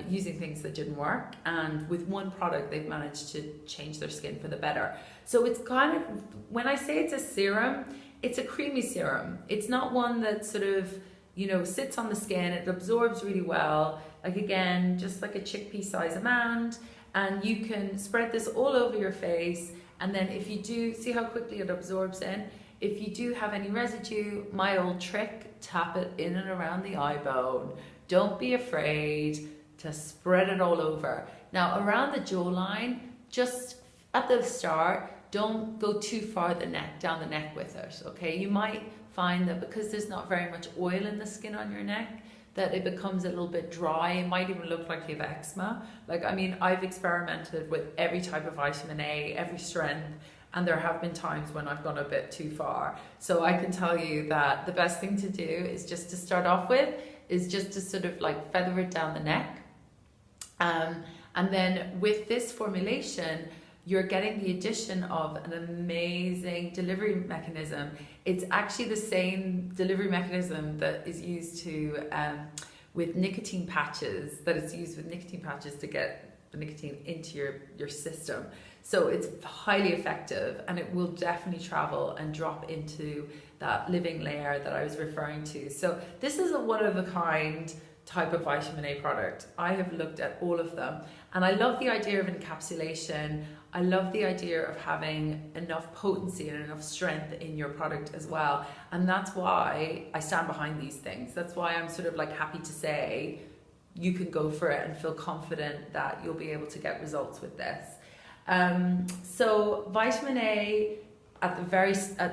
using things that didn't work, and with one product they've managed to change their skin for the better. So it's kind of, when I say it's a serum, it's a creamy serum. It's not one that sort of, you know, sits on the skin. It absorbs really well, like, again, just like a chickpea size amount, and you can spread this all over your face. And then if you do, see how quickly it absorbs in. If you do have any residue, my old trick, tap it in and around the eye bone. Don't be afraid to spread it all over. Now, around the jawline, just at the start, don't go too far down the neck with it, okay? You might find that because there's not very much oil in the skin on your neck, that it becomes a little bit dry. It might even look like you have eczema. Like, I mean, I've experimented with every type of vitamin A, every strength, and there have been times when I've gone a bit too far. So I can tell you that the best thing to do is just to start off with, is just to sort of like feather it down the neck. And then with this formulation, you're getting the addition of an amazing delivery mechanism. It's actually the same delivery mechanism that is used with nicotine patches, to get the nicotine into your system. So it's highly effective, and it will definitely travel and drop into that living layer that I was referring to. So this is a one-of-a-kind type of vitamin A product. I have looked at all of them, and I love the idea of encapsulation. I love the idea of having enough potency and enough strength in your product as well. And that's why I stand behind these things. That's why I'm sort of like happy to say you can go for it and feel confident that you'll be able to get results with this. So vitamin A, at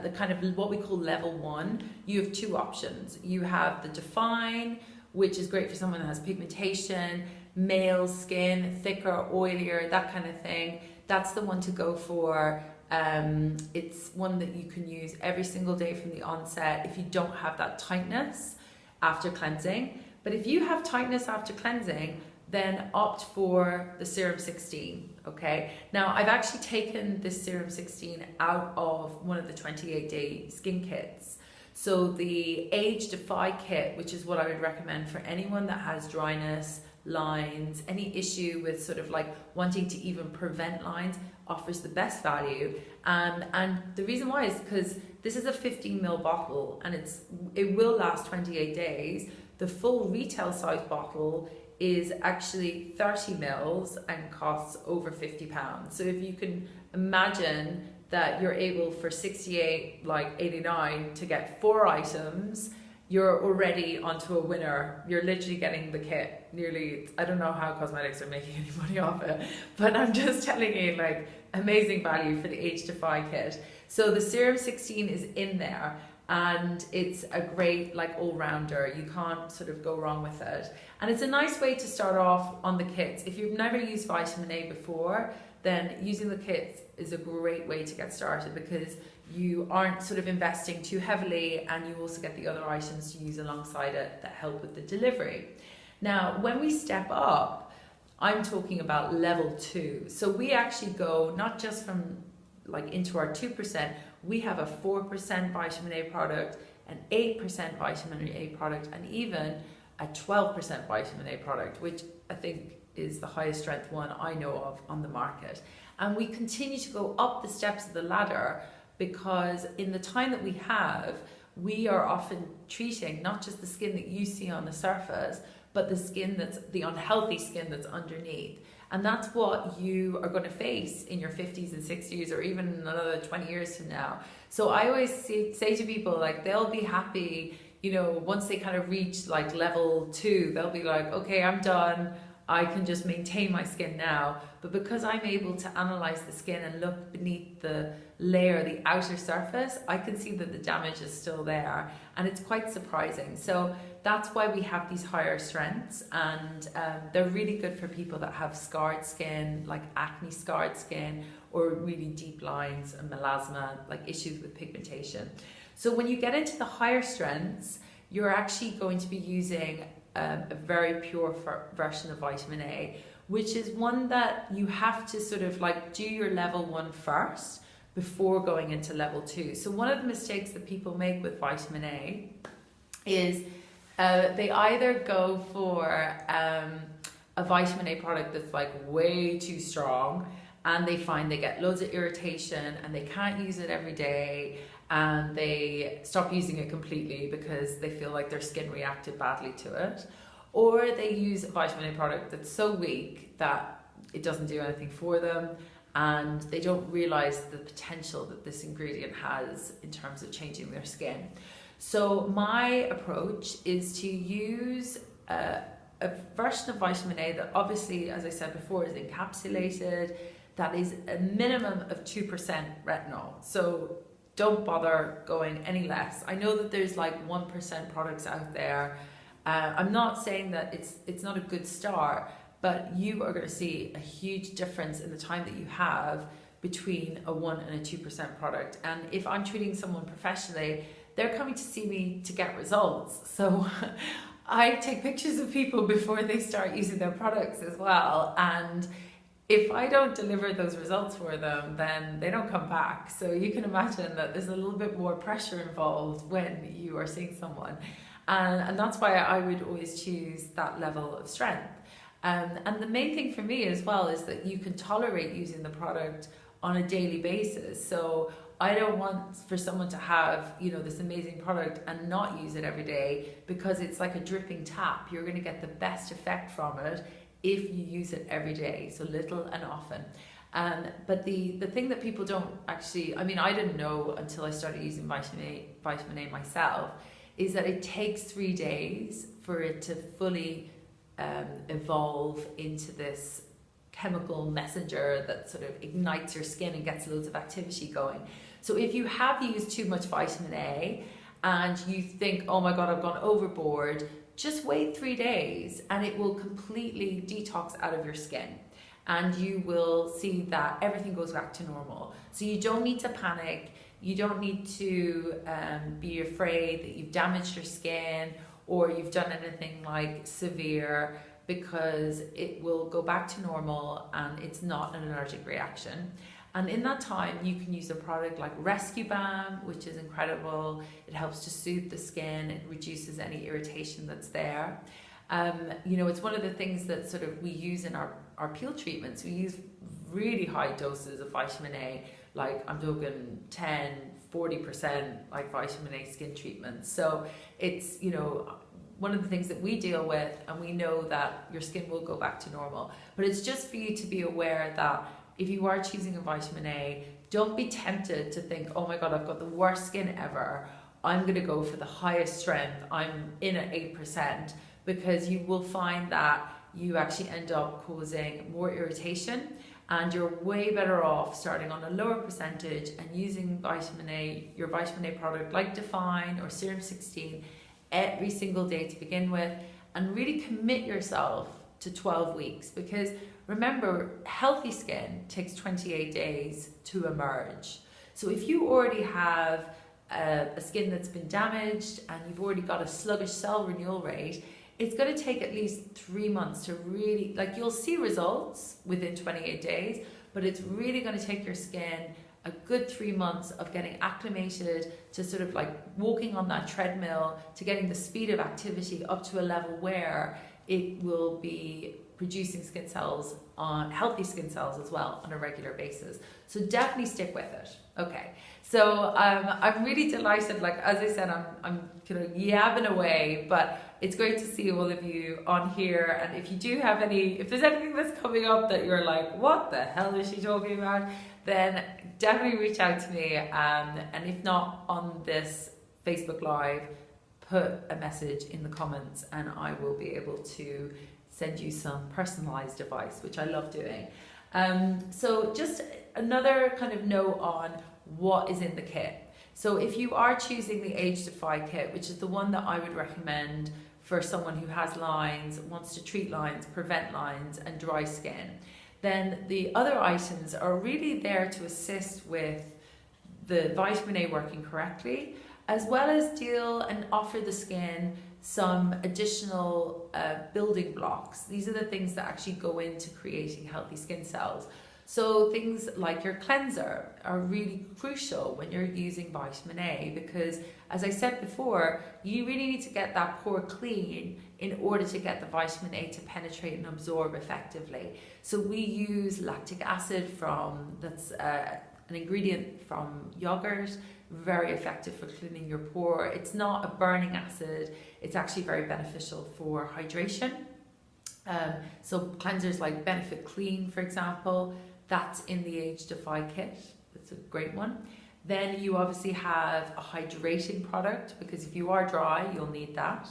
the kind of what we call level 1, you have two options. You have the Define, which is great for someone that has pigmentation, male skin, thicker, oilier, that kind of thing. That's the one to go for. It's one that you can use every single day from the onset if you don't have that tightness after cleansing. But if you have tightness after cleansing, then opt for the Serum 16, okay? Now, I've actually taken this Serum 16 out of one of the 28-day skin kits. So the Age Defy kit, which is what I would recommend for anyone that has dryness, lines, any issue with sort of like wanting to even prevent lines, offers the best value. And the reason why is because this is a 15 ml bottle, and it will last 28 days. The full retail size bottle is actually 30 mils and costs over £50. So if you can imagine that you're able for 68, like 89, to get 4 items, you're already onto a winner. You're literally getting the kit nearly. I don't know how cosmetics are making any money off it, but I'm just telling you, like, amazing value for the Age Defy kit. So the Serum 16 is in there, and it's a great, like, all-rounder. You can't sort of go wrong with it. And it's a nice way to start off on the kits. If you've never used vitamin A before, then using the kits is a great way to get started, because you aren't sort of investing too heavily, and you also get the other items to use alongside it that help with the delivery. Now, when we step up, I'm talking about level 2. So we actually go not just from like into our 2%, we have a 4% vitamin A product, an 8% vitamin A product, and even a 12% vitamin A product, which I think is the highest strength one I know of on the market. And we continue to go up the steps of the ladder, because in the time that we have, we are often treating not just the skin that you see on the surface, but the skin that's the unhealthy skin that's underneath. And that's what you are going to face in your 50s and 60s, or even another 20 years from now. So I always say to people, like, they'll be happy, you know, once they kind of reach like level 2, they'll be like, okay, I'm done. I can just maintain my skin now. But because I'm able to analyze the skin and look beneath the layer, the outer surface, I can see that the damage is still there, and it's quite surprising. So that's why we have these higher strengths, and they're really good for people that have scarred skin, like acne scarred skin, or really deep lines and melasma, like issues with pigmentation. So when you get into the higher strengths, you're actually going to be using a very pure version of vitamin A, which is one that you have to sort of like do your level 1 first before going into level 2. So one of the mistakes that people make with vitamin A is they either go for a vitamin A product that's like way too strong, and they find they get loads of irritation and they can't use it every day, and they stop using it completely because they feel like their skin reacted badly to it. Or they use a vitamin A product that's so weak that it doesn't do anything for them, and they don't realize the potential that this ingredient has in terms of changing their skin. So my approach is to use a version of vitamin A that obviously, as I said before, is encapsulated, that is a minimum of 2% retinol. So don't bother going any less. I know that there's like 1% products out there. I'm not saying that it's not a good start, but you are going to see a huge difference in the time that you have between a 1 and a 2% product. And if I'm treating someone professionally, they're coming to see me to get results. So I take pictures of people before they start using their products as well. And if I don't deliver those results for them, then they don't come back. So you can imagine that there's a little bit more pressure involved when you are seeing someone. And that's why I would always choose that level of strength. And the main thing for me as well is that you can tolerate using the product on a daily basis. So I don't want for someone to have, you know, this amazing product and not use it every day, because it's like a dripping tap. You're going to get the best effect from it if you use it every day, so little and often. But the thing that people don't actually, I mean, I didn't know until I started using vitamin A myself, is that it takes 3 days for it to fully evolve into this chemical messenger that sort of ignites your skin and gets loads of activity going. So if you have used too much vitamin A and you think, oh my God, I've gone overboard, just wait 3 days and it will completely detox out of your skin. And you will see that everything goes back to normal. So you don't need to panic. You don't need to be afraid that you've damaged your skin or you've done anything like severe, because it will go back to normal and it's not an allergic reaction. And in that time, you can use a product like Rescue Balm, which is incredible. It helps to soothe the skin. It reduces any irritation that's there. You know, it's one of the things that sort of we use in our peel treatments. We use really high doses of vitamin A, like I'm talking 10, 40% like vitamin A skin treatments. So it's, you know, one of the things that we deal with, and we know that your skin will go back to normal. But it's just for you to be aware that if you are choosing a vitamin A, don't be tempted to think, oh my God, I've got the worst skin ever. I'm going to go for the highest strength. I'm in at 8%, because you will find that you actually end up causing more irritation, and you're way better off starting on a lower percentage and using vitamin A, your vitamin A product like Define or Serum 16 every single day to begin with, and really commit yourself to 12 weeks. Because remember, healthy skin takes 28 days to emerge. So if you already have a skin that's been damaged and you've already got a sluggish cell renewal rate, it's going to take at least 3 months to really, like, you'll see results within 28 days, but it's really going to take your skin a good 3 months of getting acclimated to sort of like walking on that treadmill, to getting the speed of activity up to a level where it will be producing skin cells, on healthy skin cells as well, on a regular basis. So definitely stick with it. Okay, so I'm really delighted. Like, as I said, I'm kind of yabbing away, but it's great to see all of you on here. And if you do have if there's anything that's coming up that you're like, what the hell is she talking about, then definitely reach out to me. And if not on this Facebook Live, put a message in the comments and I will be able to send you some personalized advice, which I love doing. So just another kind of note on what is in the kit. So if you are choosing the Age Defy kit, which is the one that I would recommend for someone who has lines, wants to treat lines, prevent lines, and dry skin. Then the other items are really there to assist with the vitamin A working correctly, as well as deal and offer the skin some additional building blocks. These are the things that actually go into creating healthy skin cells. So things like your cleanser are really crucial when you're using vitamin A, because as I said before, you really need to get that pore clean in order to get the vitamin A to penetrate and absorb effectively. So we use lactic acid that's an ingredient from yogurt, very effective for cleaning your pore. It's not a burning acid, it's actually very beneficial for hydration. So cleansers like Benefit Clean, for example, that's in the Age Defy kit. That's a great one. Then you obviously have a hydrating product, because if you are dry, you'll need that.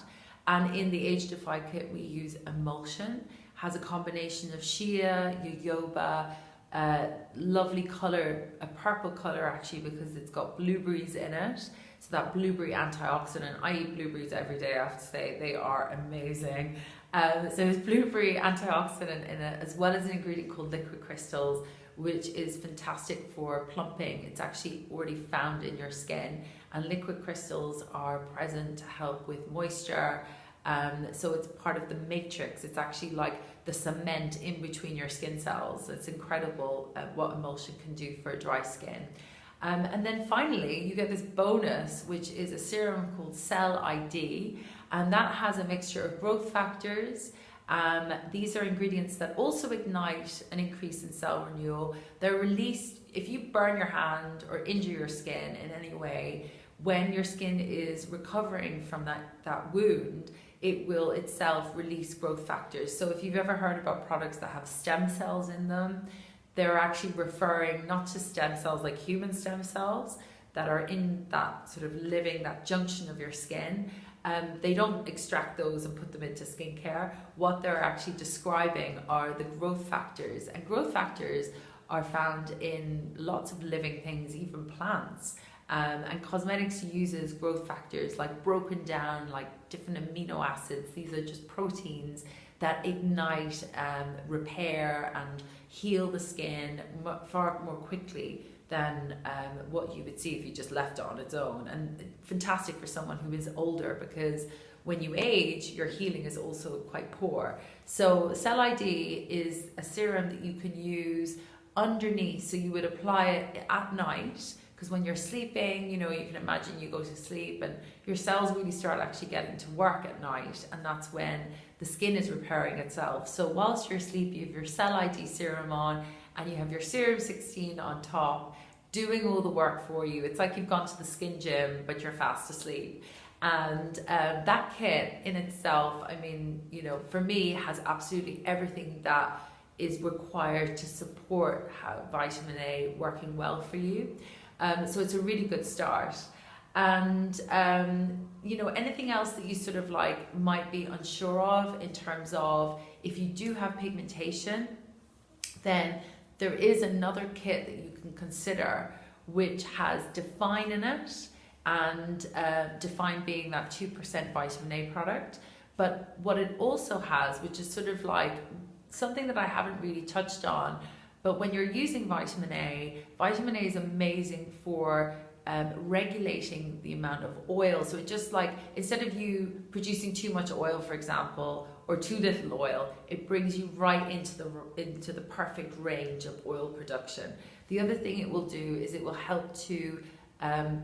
And in the Age Defy kit, we use emulsion. Has a combination of shea, jojoba, lovely color, a purple color actually, because it's got blueberries in it. So that blueberry antioxidant, I eat blueberries every day, I have to say, they are amazing. So there's blueberry antioxidant in it, as well as an ingredient called liquid crystals, which is fantastic for plumping. It's actually already found in your skin, and liquid crystals are present to help with moisture. So it's part of the matrix. It's actually like the cement in between your skin cells. It's incredible what emulsion can do for dry skin. And then finally, you get this bonus, which is a serum called Cell ID, and that has a mixture of growth factors. These are ingredients that also ignite an increase in cell renewal. They're released if you burn your hand or injure your skin in any way. When your skin is recovering from that wound, it will itself release growth factors. So if you've ever heard about products that have stem cells in them, they're actually referring not to stem cells like human stem cells that are in that sort of living, that junction of your skin. They don't extract those and put them into skincare. What they're actually describing are the growth factors, and growth factors are found in lots of living things, even plants. And cosmetics uses growth factors like broken down, like different amino acids. These are just proteins that ignite, repair and heal the skin far more quickly than what you would see if you just left it on its own. And fantastic for someone who is older, because when you age, your healing is also quite poor. So Cell ID is a serum that you can use underneath. So you would apply it at night, because when you're sleeping, you know, you can imagine you go to sleep and your cells really start actually getting to work at night, and that's when the skin is repairing itself. So whilst you're asleep, you have your Cell ID serum on, and you have your Serum 16 on top, doing all the work for you. It's like you've gone to the skin gym, but you're fast asleep. And that kit in itself, I mean, you know, for me, has absolutely everything that is required to support vitamin A working well for you. So it's a really good start. And you know, anything else that you sort of like might be unsure of in terms of if you do have pigmentation, then there is another kit that you can consider, which has Define in it, and Define being that 2% vitamin A product. But what it also has, which is sort of like something that I haven't really touched on, but when you're using vitamin A is amazing for regulating the amount of oil. So it just like, instead of you producing too much oil, for example, or too little oil, it brings you right into the perfect range of oil production. The other thing it will do is it will help to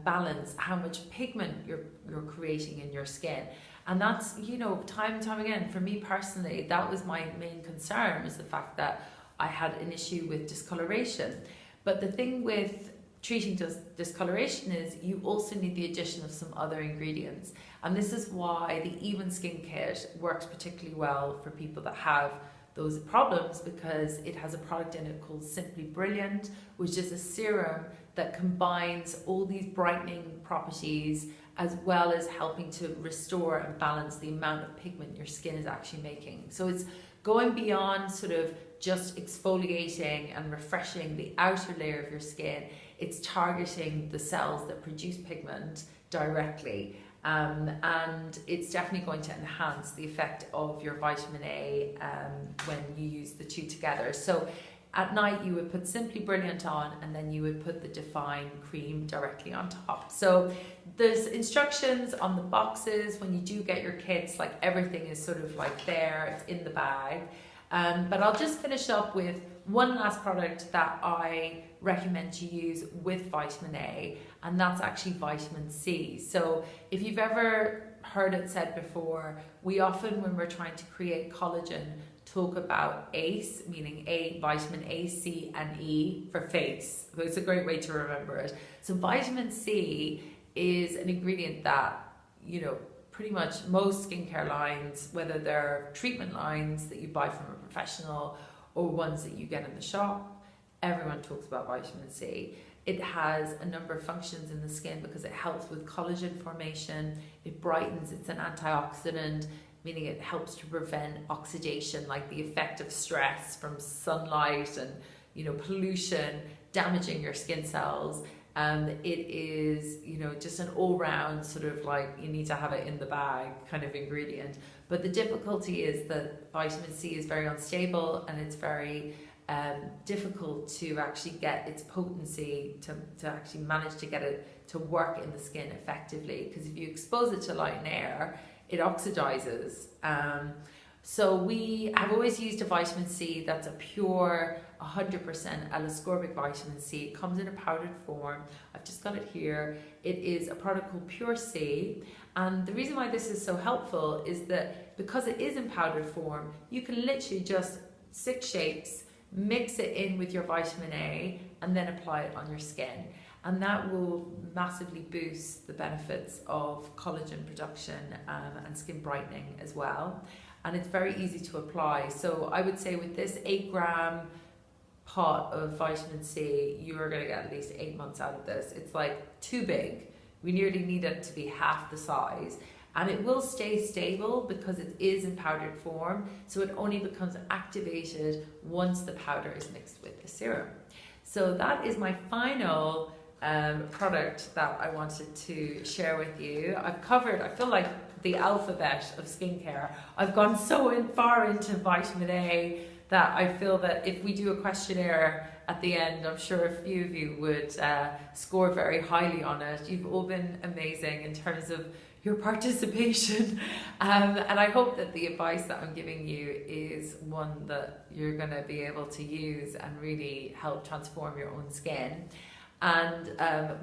balance how much pigment you're creating in your skin. And that's, you know, time and time again, for me personally, that was my main concern, is the fact that I had an issue with discoloration. But the thing with treating discoloration is you also need the addition of some other ingredients. And this is why the Even Skin Kit works particularly well for people that have those problems, because it has a product in it called Simply Brilliant, which is a serum that combines all these brightening properties as well as helping to restore and balance the amount of pigment your skin is actually making. So it's going beyond sort of just exfoliating and refreshing the outer layer of your skin. It's targeting the cells that produce pigment directly. and it's definitely going to enhance the effect of your vitamin A when you use the two together. So at night you would put Simply Brilliant on, and then you would put the Define cream directly on top. So there's instructions on the boxes when you do get your kits, like everything is sort of like there, it's in the bag. But I'll just finish up with one last product that I recommend to use with vitamin A, and that's actually vitamin C. So if you've ever heard it said before, we often, when we're trying to create collagen, talk about ACE, meaning vitamin A, C, and E for face. So it's a great way to remember it. So vitamin C is an ingredient that, you know, pretty much most skincare lines, whether they're treatment lines that you buy from a professional or ones that you get in the shop, everyone talks about vitamin C. It has a number of functions in the skin because it helps with collagen formation, it brightens, it's an antioxidant, meaning it helps to prevent oxidation, like the effect of stress from sunlight and, you know, pollution damaging your skin cells. It is, you know, just an all-round sort of like, you need to have it in the bag kind of ingredient. But the difficulty is that vitamin C is very unstable, and it's very difficult to actually get its potency to actually manage to get it to work in the skin effectively, because if you expose it to light and air, it oxidizes. So we have always used a vitamin C that's a pure 100% L-ascorbic vitamin C. It comes in a powdered form. I've just got it here. It is a product called Pure C. And the reason why this is so helpful is that because it is in powdered form, you can literally just 6 shapes, mix it in with your vitamin A, and then apply it on your skin. And that will massively boost the benefits of collagen production and skin brightening as well. And it's very easy to apply. So I would say with this 8-gram pot of vitamin C, you are going to get at least 8 months out of this. It's like too big. We nearly need it to be half the size. And it will stay stable because it is in powdered form. So it only becomes activated once the powder is mixed with the serum. So that is my final product that I wanted to share with you. I've covered, I feel like, the alphabet of skincare. I've gone so far into vitamin A that I feel that if we do a questionnaire at the end, I'm sure a few of you would score very highly on it. You've all been amazing in terms of your participation, and I hope that the advice that I'm giving you is one that you're going to be able to use and really help transform your own skin. And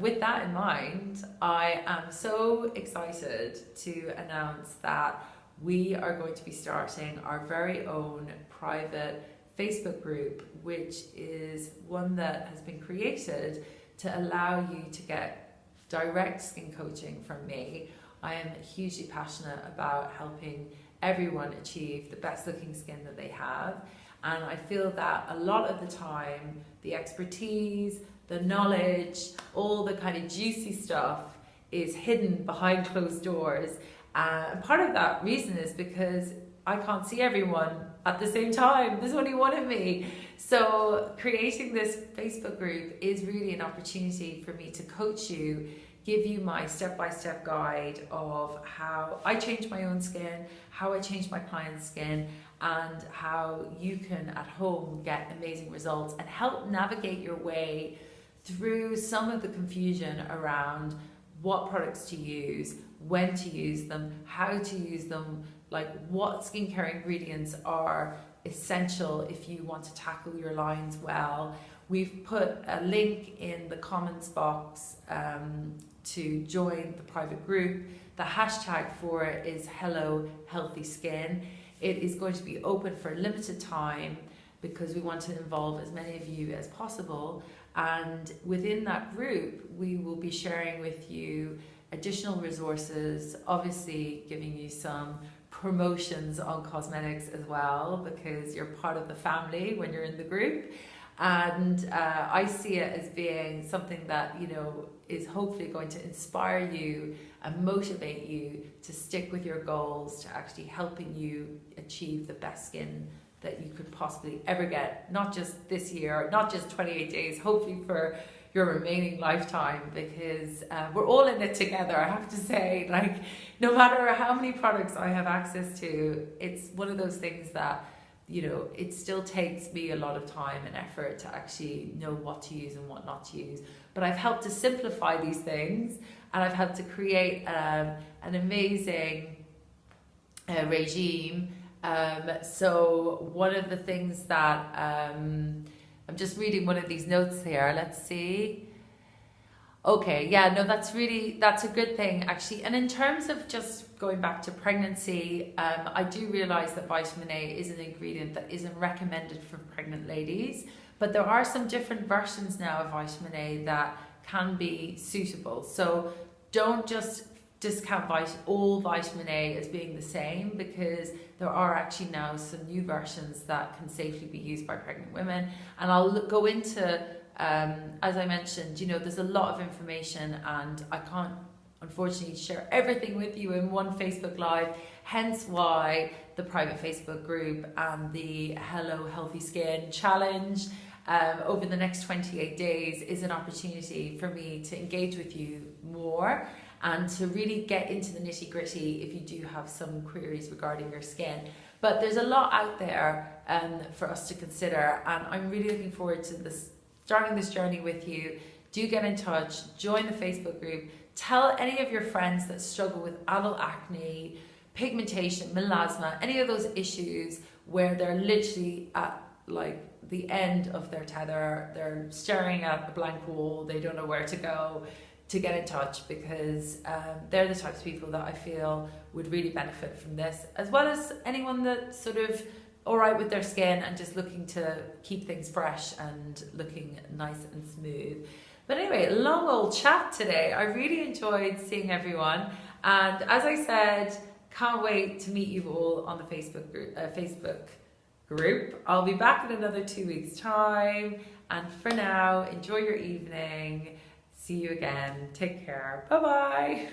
with that in mind, I am so excited to announce that we are going to be starting our very own private Facebook group, which is one that has been created to allow you to get direct skin coaching from me. I am hugely passionate about helping everyone achieve the best looking skin that they have. And I feel that a lot of the time, the expertise, the knowledge, all the kind of juicy stuff is hidden behind closed doors. And part of that reason is because I can't see everyone at the same time. There's only one of me. So creating this Facebook group is really an opportunity for me to coach you, give you my step-by-step guide of how I change my own skin, how I change my client's skin, and how you can at home get amazing results and help navigate your way through some of the confusion around what products to use, when to use them, how to use them, like what skincare ingredients are essential if you want to tackle your lines well. We've put a link in the comments box to join the private group. The hashtag for it is Hello Healthy Skin. It is going to be open for a limited time because we want to involve as many of you as possible. And within that group, we will be sharing with you additional resources, obviously giving you some promotions on cosmetics as well, because you're part of the family when you're in the group. And I see it as being something that, you know, is hopefully going to inspire you and motivate you to stick with your goals, to actually helping you achieve the best skin that you could possibly ever get, not just this year, not just 28 days, hopefully for your remaining lifetime, because we're all in it together. I have to say, like, no matter how many products I have access to, it's one of those things that, you know, it still takes me a lot of time and effort to actually know what to use and what not to use. But I've helped to simplify these things, and I've helped to create an amazing regime. So one of the things that I'm just reading one of these notes here. Let's see. Okay, yeah, no, that's a good thing, actually. And in terms of just going back to pregnancy, I do realize that vitamin A is an ingredient that isn't recommended for pregnant ladies, but there are some different versions now of vitamin A that can be suitable. So don't just discount all vitamin A as being the same, because there are actually now some new versions that can safely be used by pregnant women. And I'll go into, as I mentioned, you know, there's a lot of information, and I can't unfortunately share everything with you in one Facebook Live, hence why the private Facebook group and the Hello Healthy Skin Challenge over the next 28 days is an opportunity for me to engage with you more and to really get into the nitty gritty if you do have some queries regarding your skin. But there's a lot out there for us to consider, and I'm really looking forward to starting this journey with you. Do get in touch, join the Facebook group, tell any of your friends that struggle with adult acne, pigmentation, melasma, any of those issues where they're literally at like the end of their tether, they're staring at a blank wall, they don't know where to go, to get in touch, because they're the types of people that I feel would really benefit from this, as well as anyone that's sort of all right with their skin and just looking to keep things fresh and looking nice and smooth. But anyway, long old chat today. I really enjoyed seeing everyone, and as I said, can't wait to meet you all on the Facebook group. I'll be back in another 2 weeks' time, and for now, enjoy your evening. See you again. Take care. Bye bye.